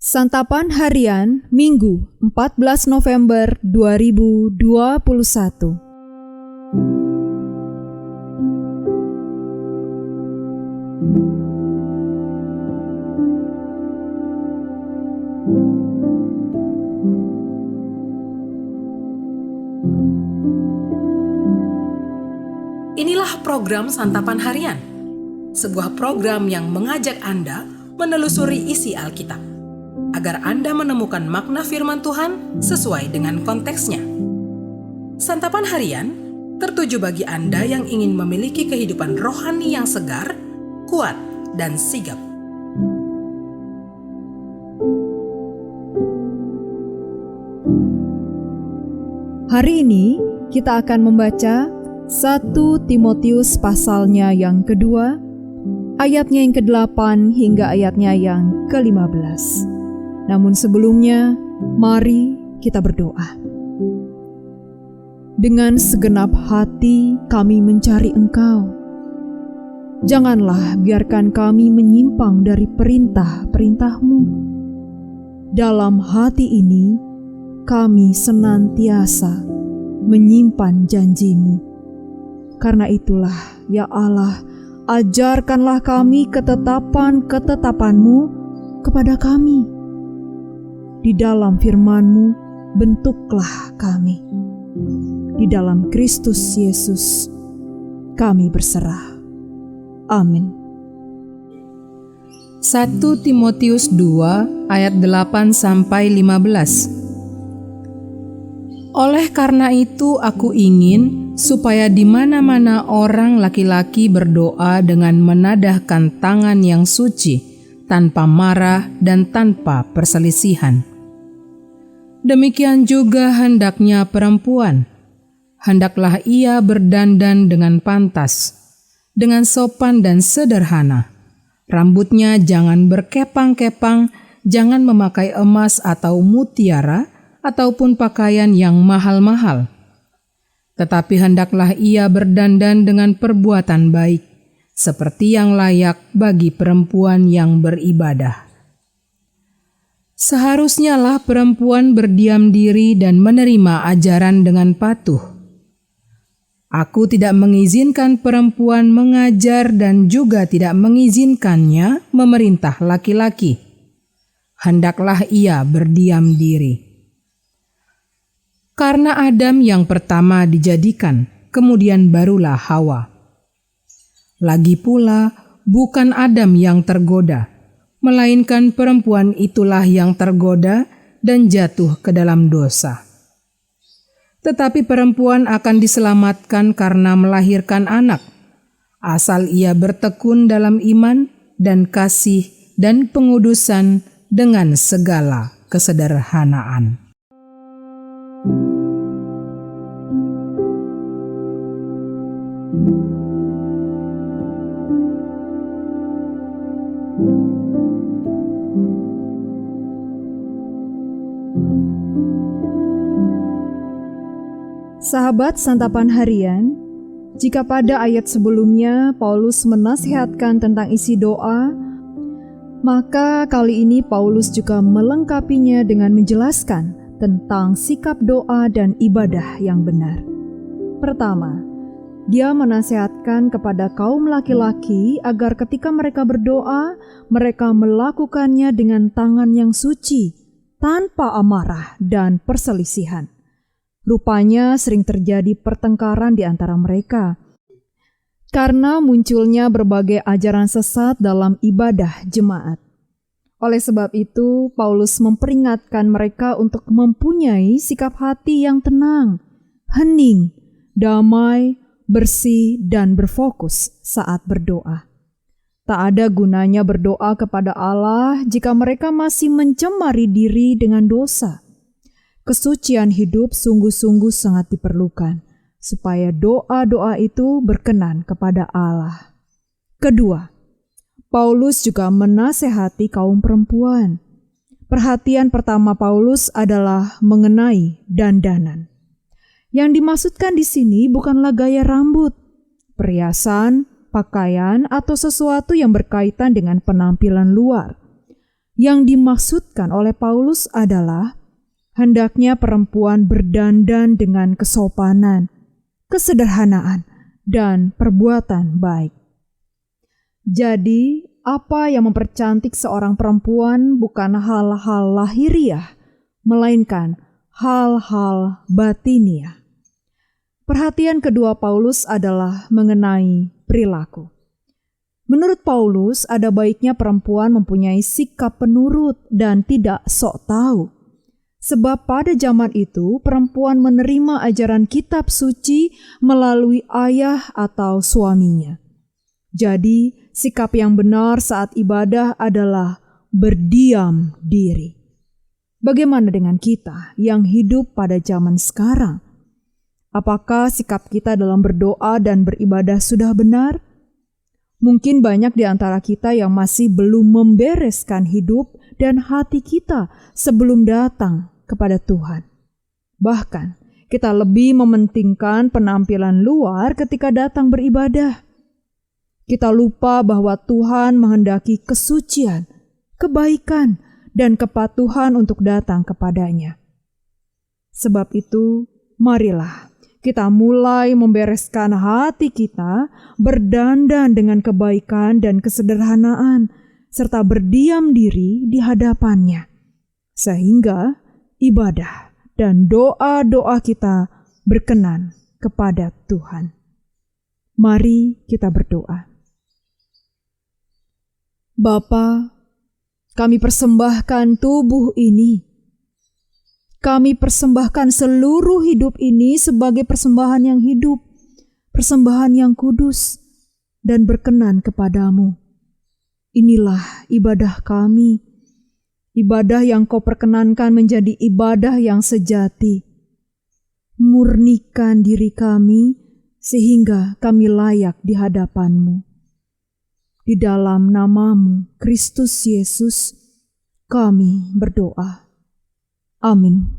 Santapan Harian Minggu 14 November 2021. Inilah program Santapan Harian, sebuah program yang mengajak Anda menelusuri isi Alkitab, agar Anda menemukan makna firman Tuhan sesuai dengan konteksnya. Santapan Harian tertuju bagi Anda yang ingin memiliki kehidupan rohani yang segar, kuat, dan sigap. Hari ini kita akan membaca 1 Timotius pasalnya yang kedua, ayatnya yang ke-8 hingga ayatnya yang ke-15. Namun sebelumnya, mari kita berdoa. Dengan segenap hati kami mencari Engkau. Janganlah biarkan kami menyimpang dari perintah-perintah-Mu. Dalam hati ini, kami senantiasa menyimpan janji-Mu. Karena itulah, ya Allah, ajarkanlah kami ketetapan-ketetapan-Mu kepada kami. Di dalam firman-Mu, bentuklah kami. Di dalam Kristus Yesus, kami berserah. Amin. 1 Timotius 2 ayat 8-15. Oleh karena itu aku ingin supaya di mana-mana orang laki-laki berdoa dengan menadahkan tangan yang suci, tanpa marah dan tanpa perselisihan. Demikian juga hendaknya perempuan. Hendaklah ia berdandan dengan pantas, dengan sopan dan sederhana. Rambutnya jangan berkepang-kepang, jangan memakai emas atau mutiara, ataupun pakaian yang mahal-mahal. Tetapi hendaklah ia berdandan dengan perbuatan baik, seperti yang layak bagi perempuan yang beribadah. Seharusnya lah perempuan berdiam diri dan menerima ajaran dengan patuh. Aku tidak mengizinkan perempuan mengajar dan juga tidak mengizinkannya memerintah laki-laki. Hendaklah ia berdiam diri. Karena Adam yang pertama dijadikan, kemudian barulah Hawa. Lagi pula, bukan Adam yang tergoda, melainkan perempuan itulah yang tergoda dan jatuh ke dalam dosa. Tetapi perempuan akan diselamatkan karena melahirkan anak, asal ia bertekun dalam iman dan kasih dan pengudusan dengan segala kesederhanaan. Sahabat Santapan Harian, jika pada ayat sebelumnya Paulus menasihatkan tentang isi doa, maka kali ini Paulus juga melengkapinya dengan menjelaskan tentang sikap doa dan ibadah yang benar. Pertama, dia menasihatkan kepada kaum laki-laki agar ketika mereka berdoa, mereka melakukannya dengan tangan yang suci, tanpa amarah dan perselisihan. Rupanya sering terjadi pertengkaran di antara mereka, karena munculnya berbagai ajaran sesat dalam ibadah jemaat. Oleh sebab itu, Paulus memperingatkan mereka untuk mempunyai sikap hati yang tenang, hening, damai, bersih, dan berfokus saat berdoa. Tak ada gunanya berdoa kepada Allah jika mereka masih mencemari diri dengan dosa. Kesucian hidup sungguh-sungguh sangat diperlukan, supaya doa-doa itu berkenan kepada Allah. Kedua, Paulus juga menasehati kaum perempuan. Perhatian pertama Paulus adalah mengenai dandanan. Yang dimaksudkan di sini bukanlah gaya rambut, perhiasan, pakaian, atau sesuatu yang berkaitan dengan penampilan luar. Yang dimaksudkan oleh Paulus adalah hendaknya perempuan berdandan dengan kesopanan, kesederhanaan, dan perbuatan baik. Jadi, apa yang mempercantik seorang perempuan bukan hal-hal lahiriah, melainkan hal-hal batiniah. Perhatian kedua Paulus adalah mengenai perilaku. Menurut Paulus, ada baiknya perempuan mempunyai sikap penurut dan tidak sok tahu. Sebab pada zaman itu, perempuan menerima ajaran kitab suci melalui ayah atau suaminya. Jadi, sikap yang benar saat ibadah adalah berdiam diri. Bagaimana dengan kita yang hidup pada zaman sekarang? Apakah sikap kita dalam berdoa dan beribadah sudah benar? Mungkin banyak di antara kita yang masih belum membereskan hidup dan hati kita sebelum datang kepada Tuhan. Bahkan, kita lebih mementingkan penampilan luar ketika datang beribadah. Kita lupa bahwa Tuhan menghendaki kesucian, kebaikan, dan kepatuhan untuk datang kepadanya. Sebab itu, marilah kita mulai membereskan hati kita, berdandan dengan kebaikan dan kesederhanaan, serta berdiam diri di hadapannya, sehingga ibadah dan doa-doa kita berkenan kepada Tuhan. Mari kita berdoa. Bapa, kami persembahkan tubuh ini. Kami persembahkan seluruh hidup ini sebagai persembahan yang hidup, persembahan yang kudus, dan berkenan kepadamu. Inilah ibadah kami, ibadah yang Kau perkenankan menjadi ibadah yang sejati. Murnikan diri kami sehingga kami layak di hadapan-Mu. Di dalam nama-Mu, Kristus Yesus, kami berdoa. Amin.